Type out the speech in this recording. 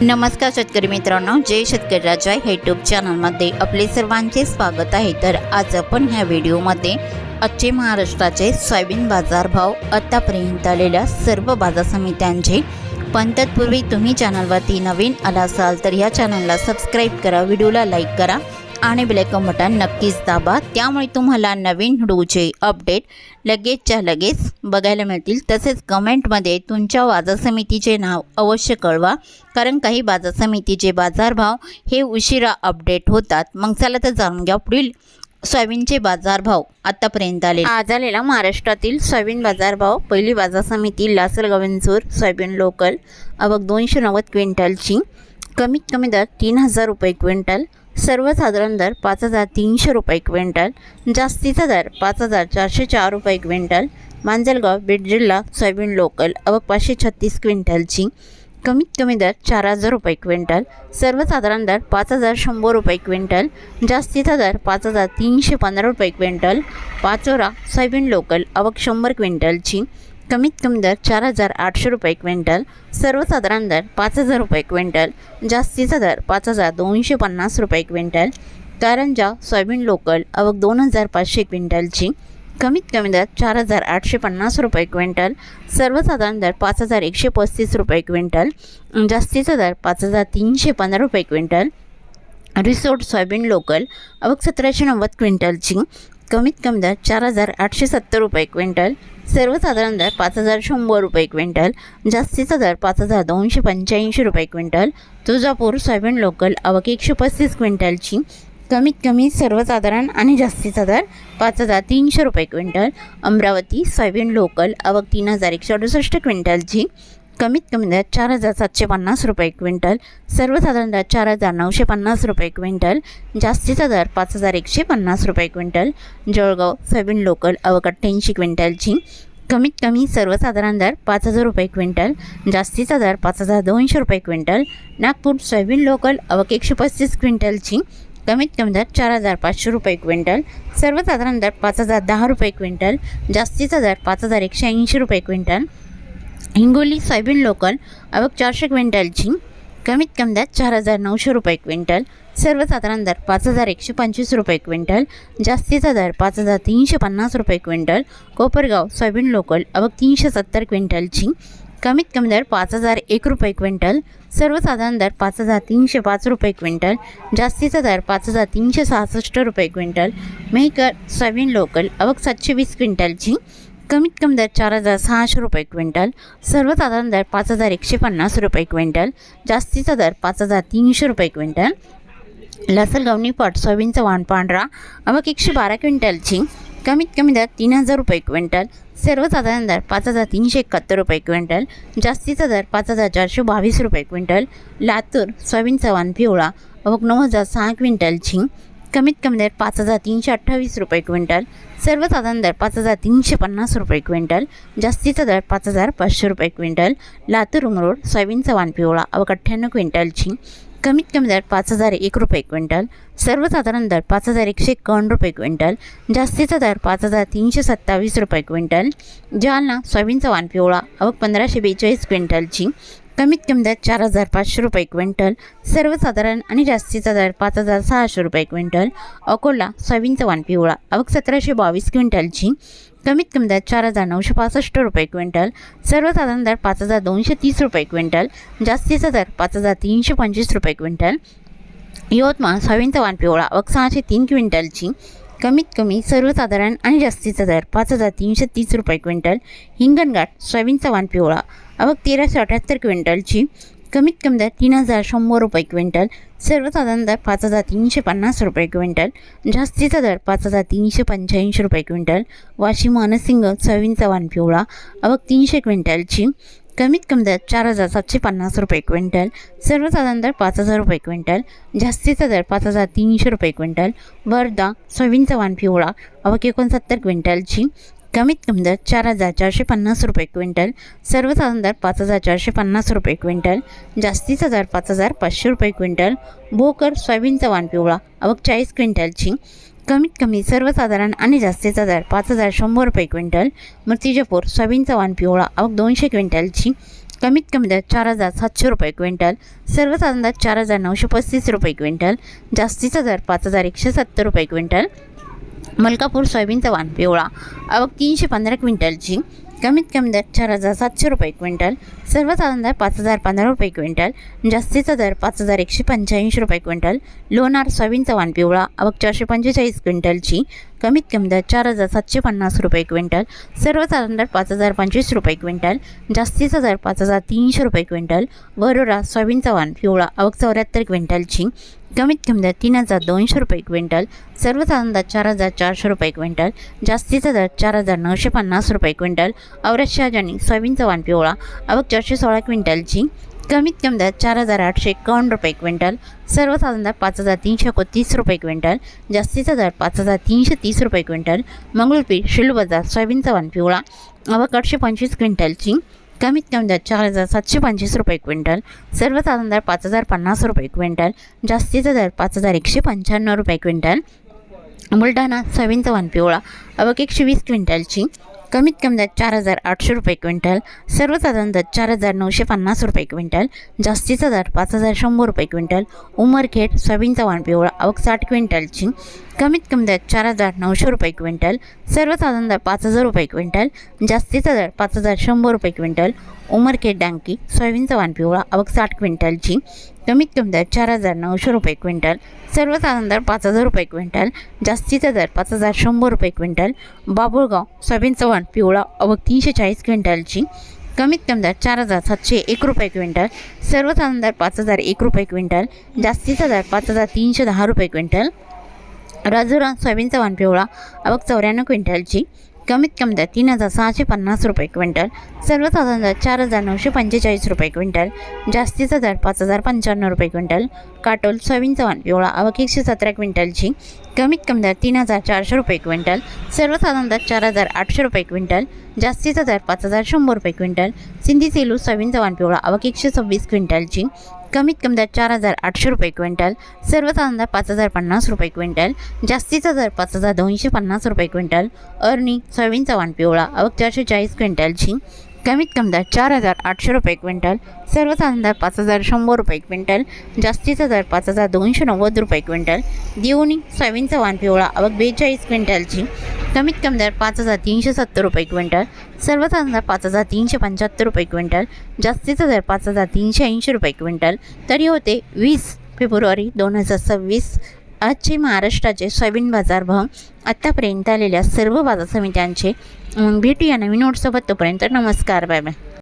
नमस्कार शेतकरी मित्रांनो, जय शेतकरी राजा यूट्यूब चॅनलमध्ये आपले सर्वांचे स्वागत आहे। तर आज आपण ह्या व्हिडिओमध्ये आजचे महाराष्ट्राचे सोयाबीन बाजारभाव, आतापर्यंत आलेल्या सर्व बाजार समित्यांचे, पण तत्पूर्वी तुम्ही चॅनलवरती नवीन आला असाल तर या चॅनलला सबस्क्राईब करा, व्हिडिओला लाईक करा आणि बेल आयकॉन बटन नक्कीच दाबा, त्यामुळे तुम्हाला नवीन व्हिडिओचे अपडेट लगेचच्या लगेच बघायला मिळतील। तसेच कमेंटमध्ये तुमच्या बाजार समितीचे नाव अवश्य कळवा, कारण काही बाजार समितीचे बाजारभाव हे उशिरा अपडेट होतात। मग चला तर जाणून घ्या पुढील सोयाबीनचे बाजारभाव आतापर्यंत आले। आज आलेला महाराष्ट्रातील सोयाबीन बाजारभाव। पहिली बाजार समिती लासलगाव विंचूर सोयाबीन लोकल, आवक 290 क्विंटलची, कमीत कमी दर 3000 रुपये क्विंटल, सर्वसाधारण दर 5300 रुपये क्विंटल, जास्तीचा दर 5404 रुपये क्विंटल। मांजलगाव बीड जिल्हा सोयाबीन लोकल, आवक 536 क्विंटलची, कमीत कमी दर 4000 रुपये क्विंटल, सर्वसाधारण दर 5100 रुपये क्विंटल, जास्तीचा दर 5315 रुपये क्विंटल। पाचोरा सोयाबीन लोकल, आवक 100 क्विंटलची, कमीत कमी दर 4800 रुपये क्विंटल, सर्वसाधारण दर 5000 रुपये क्विंटल, जास्तीचा दर 5250 रुपये क्विंटल। कारंजा सोयाबीन लोकल, आवक 2500 क्विंटलची, कमीत कमी दर 4850 रुपये क्विंटल, सर्वसाधारण दर 5135 रुपये क्विंटल, जास्तीचा दर 5315 रुपये क्विंटल। रिसोड सोयाबीन लोकल, आवक 1790 क्विंटलची, कमीत कमी दर 4870 रुपये क्विंटल, सर्वसाधारण दर 5100 रुपये क्विंटल, जास्तीचा दर 5285 रुपये क्विंटल। तुळजापूर सोयाबीन लोकल, आवक 135 क्विंटलची, कमीत कमी सर्वसाधारण आणि जास्तीचा दर 5300 रुपये क्विंटल। अमरावती सोयाबीन लोकल, आवक 3168 क्विंटलची, कमीत कमी दर 4750 रुपये क्विंटल, सर्वसाधारण दर 4950 रुपये क्विंटल, जास्तीचा दर 5150 रुपये क्विंटल। जळगाव सोयाबीन लोकल, आवक 88 क्विंटलची, कमीत कमी सर्वसाधारण दर 5000 रुपये क्विंटल, जास्तीचा दर 5200 रुपये क्विंटल। नागपूर सोयाबीन लोकल, आवक 135 क्विंटलची, कमीत कमी दर 4500 रुपये क्विंटल, सर्वसाधारण दर 5010 रुपये क्विंटल, जास्तीचा दर 5180 रुपये क्विंटल। हिंगोली सोयाबीन लोकल, आवक 400 क्विंटलची, कमीत कमी दर 4900 रुपये क्विंटल, सर्वसाधारण दर 5125 रुपये क्विंटल, जास्तीचा दर 5350 रुपये क्विंटल। कोपरगाव सोयाबीन लोकल, आवक 370 क्विंटलची, कमीत कमी दर 5001 रुपये क्विंटल, सर्वसाधारण दर 5305 रुपये क्विंटल, जास्तीचा दर 5366 रुपये क्विंटल। मेहकर सोयाबीन लोकल, आवक 720 क्विंटलची, कमीत कमी दर 4600 रुपये क्विंटल, सर्वसाधारण दर 5150 रुपये क्विंटल, जास्तीचा दर 5300 रुपये क्विंटल। लासलगाव निफाड सोयाबीनचा वाण पांढरा, आवक 112 क्विंटलची, कमीत कमी दर 3000 रुपये क्विंटल, सर्वसाधारण दर 5371 रुपये क्विंटल, जास्तीचा दर 5422 रुपये क्विंटल। लातूर सोयाबीनचा वाण पिवळा, आवक 9006 क्विंटलची, कमीत कमी दर 5328 रुपये क्विंटल, सर्वसाधारण दर 5350 रुपये क्विंटल, जास्तीचा दर 5500 रुपये क्विंटल। लातूर उमरोड सोयाबीनचा वाण पिवळा, आवक 98 क्विंटलची, कमीत कमी दर 5001 रुपये क्विंटल, सर्वसाधारण दर 5151 रुपये क्विंटल, जास्तीचा दर 5327 रुपये क्विंटल। जालना सोयाबीनचा वाण पिवळा, आवक 1542 क्विंटलची, कमीत कमी दर 4500 रुपये क्विंटल, सर्वसाधारण आणि जास्तीचा दर 5600 रुपये क्विंटल। अकोला सोयाबीनचा वाण पिवळा, आवक 1722 क्विंटलची, कमीत कमी दर 4965 रुपये क्विंटल, सर्वसाधारण दर 5230 रुपये क्विंटल, जास्तीचा दर 5325 रुपये क्विंटल। यवतमाळ सोयाबीनचा वाण पिवळा, आवक 603 क्विंटलची, कमीत कमी सर्वसाधारण आणि जास्तीचा दर 5330 रुपये क्विंटल। हिंगणघाट सोयाबीनचा वाण पिवळा, आवक 1378 क्विंटलची, कमीत कमी दर 3100 रुपये क्विंटल, सर्वसाधारण दर 5350 रुपये क्विंटल, जास्तीचा दर 5385 रुपये क्विंटल। वाशिम अनसिंग सोयाबीनचा वाण पिवळा, आवक 300 क्विंटलची, कमीत कमी दर 4750 रुपये क्विंटल, सर्वसाधारण दर 5000 रुपये क्विंटल, जास्तीचा दर 5300 रुपये क्विंटल। वर्धा सोयाबीनचा वाण पिवळा, आवक 69 क्विंटलची, कमीत कमी दर 4450 रुपये क्विंटल, सर्वसाधारण दर 5450 रुपये क्विंटल, जास्तीचा दर 5500 रुपये क्विंटल। भोकर सोयाबीनचा वाण पिवळा, आवक 40 क्विंटलची, कमीत कमी सर्वसाधारण आणि जास्तीचा दर 5100 रुपये क्विंटल। मूर्तिजापूर सोयाबीनचा वाण पिवळा, आवक 200 क्विंटलची, कमीत कमी दर 4,700 रुपये क्विंटल, सर्वसाधारण दर 4,935 रुपये क्विंटल, जास्तीचा दर 5,170 रुपये क्विंटल। मलकापूर सोयाबीनचा वाण पिवळा, आवक 315 क्विंटलची, कमीत कमी दर 4,700 रुपये क्विंटल, सर्वसाधारण दर 5,015 रुपये क्विंटल, जास्तीचा दर 5,185 रुपये क्विंटल। लोणार सोयाबीनचा वाण पिवळा, आवक 445 क्विंटलची, कमीत कमी दर 4,750 रुपये क्विंटल, सर्वसाधारण दर 5,025 रुपये क्विंटल, जास्तीचा दर 5,300 रुपये क्विंटल। वरोरा सोयाबीनचा वाण पिवळा, आवक 74 क्विंटलची, कमीत कमी दर 3,200 रुपये क्विंटल, सर्वसाधारण दर 4,400 रुपये क्विंटल, जास्तीचा दर 4,950 रुपये क्विंटल। औरत शहाजानी सोयाबीनचा वाण पिवळा, आवक 416 क्विंटलची, कमीत कमी दर 4,851 रुपये क्विंटल, सर्वसाधारण दर 5,331 रुपये क्विंटल, जास्तीचा दर 5,330 रुपये क्विंटल। मंगळूरपीर शिलू बाजार सोयाबीनचा वाण पिवळा, आवक 825 क्विंटलची, कमीत कमी दर 4,725 रुपये क्विंटल, सर्वसाधारण दर 5,050 रुपये क्विंटल, जास्तीचा दर 5,195 रुपये क्विंटल। बुलढाणा सोयाबीनचा वाण पिवळा, आवक 120 क्विंटलची, कमीत कमी दर 4,800 रुपये क्विंटल, सर्वसाधारण दर 4,950 रुपये क्विंटल, जास्तीचा दर 5,100 रुपये क्विंटल। उमरखेड सोयाबीनचा वाण पिवळा, आवक 60 क्विंटलची, कमीत कमी दर 4,900 रुपये क्विंटल, सर्वसाधारण दर 5,000 रुपये क्विंटल, जास्तीचा दर 5,100 रुपये क्विंटल। उमरखेड डांकी सोयाबीनचा वाण पिवळा, आवक 60 क्विंटलची, कमीत कमी दर 4,900 रुपये क्विंटल, सर्वसाधारण दर 5,000 रुपये क्विंटल, जास्तीचा दर 5,100 रुपये क्विंटल। बाबुळगाव सोयाबीनचा वाण पिवळा, आवक 340 क्विंटलची, कमीत कमी दर 4,701 रुपये क्विंटल, सर्वसाधारण दर 5,001 रुपये क्विंटल, जास्तीचा दर 5,310 रुपये क्विंटल। राजुरा सोयाबीनचा वाण पिवळा, आवक 94 क्विंटलची, कमीत कमी दर 3,650 रुपये क्विंटल, सर्वसाधारण दर 4,945 रुपये क्विंटल, जास्तीचा दर 5,055 रुपये क्विंटल। काटोल सोयाबीनचा वाण पिवळा, आवक 117 क्विंटलची, कमीत कमी दर 3,400 रुपये क्विंटल, सर्वसाधारण दर 4,800 रुपये क्विंटल, जास्तीचा दर 5,100 रुपये क्विंटल। सिंधी सेलू सोयाबीनचा वाण पिवळा, आवक 126 क्विंटलची, कमीत कमी दर 4,800 रुपये क्विंटल, सर्वसाधारण दर 5,050 रुपये क्विंटल, जास्तीचा दर 5,250 रुपये क्विंटल। अरणी सोयाबीनचा वाण पिवळा, आवक 440 क्विंटलची, कमीत कमी दर 4,800 रुपये क्विंटल, सर्वसाधारण दर 5,100 रुपये क्विंटल, जास्तीचा दर 5,290 रुपये क्विंटल। देवणी सोयाबीनचा वाण पिवळा, आवक 42 क्विंटलची, कमीत कमी दर 5,370 रुपये क्विंटल, सर्वसाधारण दर 5,375 रुपये क्विंटल, जास्तीचा दर 5,380 रुपये क्विंटल। तरी होते 20 फेब्रुवारी 2026 आजचे महाराष्ट्राचे सोयाबीन बाजारभाव आत्तापर्यंत आलेल्या सर्व बाजार समित्यांचे। भेटूया नवीन नोटसोबत, तोपर्यंत नमस्कार, बाय बाय।